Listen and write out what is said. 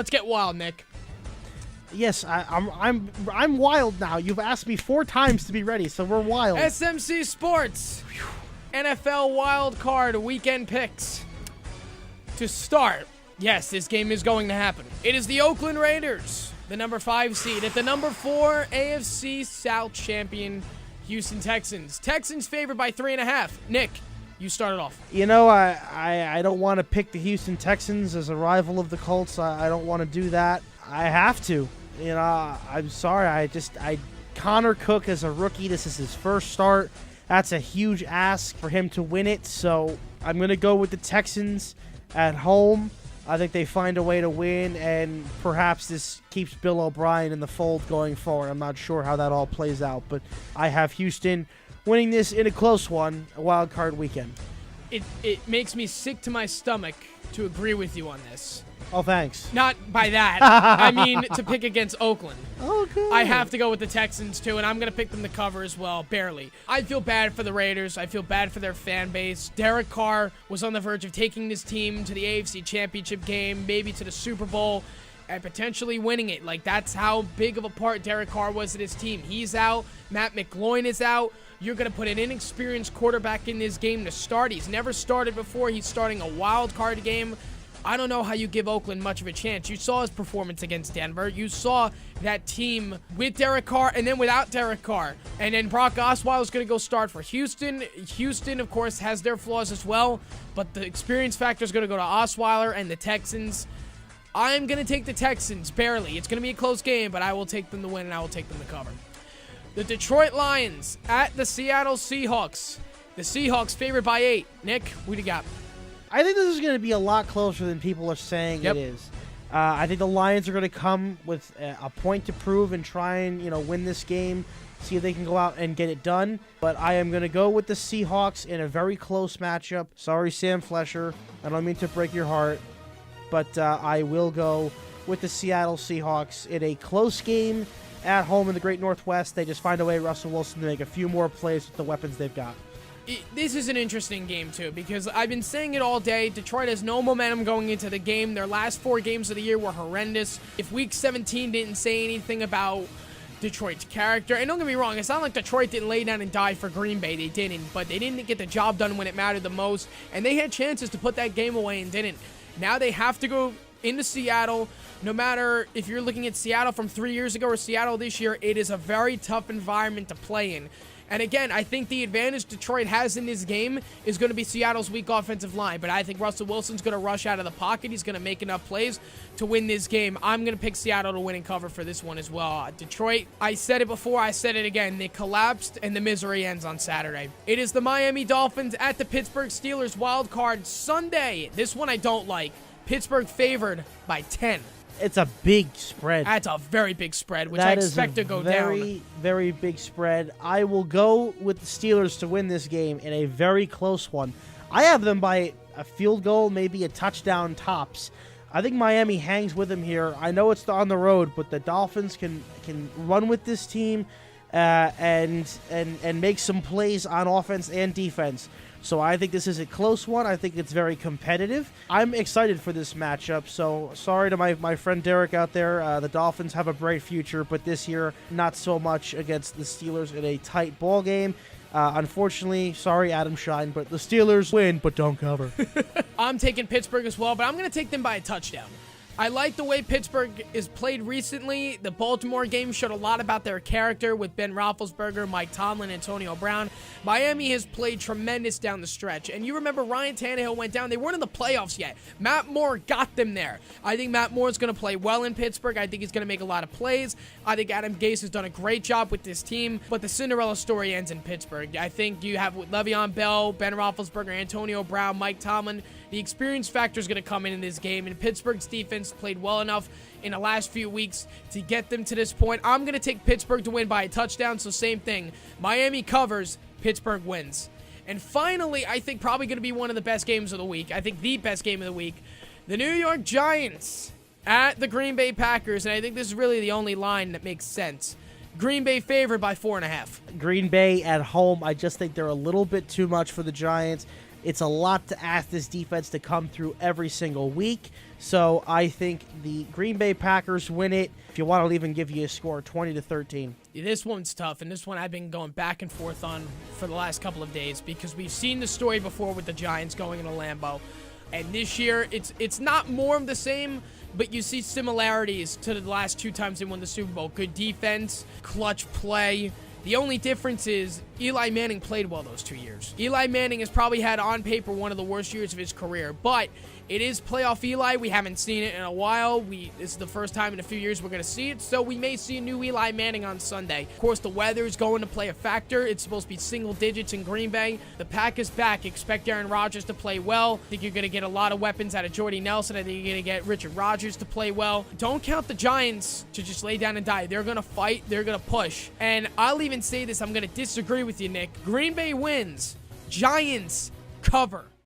Let's get wild, Nick. Yes, I'm wild now. You've asked me 4 times to be ready, so we're wild. SMC Sports, NFL Wildcard weekend picks. To start, yes, this game is going to happen. It is the Oakland Raiders, the number 5 seed, at the number 4 AFC South champion Houston Texans. Texans favored by 3.5. Nick, you started off. You know, I don't want to pick the Houston Texans as a rival of the Colts. I don't want to do that. I have to. You know, I'm sorry. Connor Cook as a rookie, this is his first start. That's a huge ask for him to win it. So I'm going to go with the Texans at home. I think they find a way to win, and perhaps this keeps Bill O'Brien in the fold going forward. I'm not sure how that all plays out, but I have Houston winning this in a close one, a wild card weekend. It makes me sick to my stomach to agree with you on this. Oh, thanks. Not by that. I mean, to pick against Oakland. Oh, good. I have to go with the Texans, too, and I'm going to pick them to cover as well, barely. I feel bad for the Raiders. I feel bad for their fan base. Derek Carr was on the verge of taking this team to the AFC Championship game, maybe to the Super Bowl, and potentially winning it. Like, that's how big of a part Derek Carr was in his team. He's out. Matt McGloin is out. You're going to put an inexperienced quarterback in this game to start. He's never started before. He's starting a wild card game. I don't know how you give Oakland much of a chance. You saw his performance against Denver. You saw that team with Derek Carr and then without Derek Carr. And then Brock Osweiler is going to go start for Houston. Houston, of course, has their flaws as well, but the experience factor is going to go to Osweiler and the Texans. I'm going to take the Texans, barely. It's going to be a close game, but I will take them to win and I will take them to cover. The Detroit Lions at the Seattle Seahawks. The Seahawks favored by 8. Nick, what do you got? I think this is going to be a lot closer than people are saying it is. I think the Lions are going to come with a point to prove and try and, win this game, see if they can go out and get it done. But I am going to go with the Seahawks in a very close matchup. Sorry, Sam Flesher. I don't mean to break your heart. But I will go with the Seattle Seahawks in a close game at home in the Great Northwest. They just find a way, Russell Wilson, to make a few more plays with the weapons they've got. This is an interesting game, too, because I've been saying it all day. Detroit has no momentum going into the game. Their last 4 games of the year were horrendous. If Week 17 didn't say anything about Detroit's character, and don't get me wrong, it's not like Detroit didn't lay down and die for Green Bay. They didn't, but they didn't get the job done when it mattered the most, and they had chances to put that game away and didn't. Now they have to go into Seattle. No matter if you're looking at Seattle from 3 years ago or Seattle this year, it is a very tough environment to play in. And again, I think the advantage Detroit has in this game is going to be Seattle's weak offensive line. But I think Russell Wilson's going to rush out of the pocket. He's going to make enough plays to win this game. I'm going to pick Seattle to win and cover for this one as well. Detroit, I said it before, I said it again. They collapsed, and the misery ends on Saturday. It is the Miami Dolphins at the Pittsburgh Steelers wild card Sunday. This one I don't like. Pittsburgh favored by 10. It's a big spread. That's a very big spread, which I expect to go down. Very, very big spread. I will go with the Steelers to win this game in a very close one. I have them by a field goal, maybe a touchdown tops. I think Miami hangs with them here. I know it's on the road, but the Dolphins can run with this team and make some plays on offense and defense. So I think this is a close one. I think it's very competitive. I'm excited for this matchup. So sorry to my friend Derek out there. The Dolphins have a bright future, but this year, not so much against the Steelers in a tight ball game. Unfortunately, sorry, Adam Shine, but the Steelers win, but don't cover. I'm taking Pittsburgh as well, but I'm going to take them by a touchdown. I like the way Pittsburgh is played recently. The Baltimore game showed a lot about their character with Ben Roethlisberger, Mike Tomlin, Antonio Brown. Miami has played tremendous down the stretch. And you remember Ryan Tannehill went down. They weren't in the playoffs yet. Matt Moore got them there. I think Matt Moore is going to play well in Pittsburgh. I think he's going to make a lot of plays. I think Adam Gase has done a great job with this team. But the Cinderella story ends in Pittsburgh. I think you have with Le'Veon Bell, Ben Roethlisberger, Antonio Brown, Mike Tomlin. The experience factor is going to come in this game, and Pittsburgh's defense played well enough in the last few weeks to get them to this point. I'm going to take Pittsburgh to win by a touchdown, so same thing. Miami covers, Pittsburgh wins. And finally, I think probably going to be one of the best games of the week. I think the best game of the week. The New York Giants at the Green Bay Packers, and I think this is really the only line that makes sense. Green Bay favored by 4.5. Green Bay at home, I just think they're a little bit too much for the Giants. It's a lot to ask this defense to come through every single week. So I think the Green Bay Packers win it. If you want, I'll even give you a score, 20-13. This one's tough, and this one I've been going back and forth on for the last couple of days because we've seen the story before with the Giants going into Lambeau. And this year, it's not more of the same, but you see similarities to the last 2 times they won the Super Bowl. Good defense, clutch play. The only difference is Eli Manning played well those 2 years. Eli Manning has probably had, on paper, one of the worst years of his career, but it is playoff Eli. We haven't seen it in a while. This is the first time in a few years we're going to see it, so we may see a new Eli Manning on Sunday. Of course, the weather is going to play a factor. It's supposed to be single digits in Green Bay. The pack is back. Expect Aaron Rodgers to play well. I think you're going to get a lot of weapons out of Jordy Nelson. I think you're going to get Richard Rodgers to play well. Don't count the Giants to just lay down and die. They're going to fight. They're going to push. And I'll even say this. I'm going to disagree with you, Nick. Green Bay wins. Giants cover.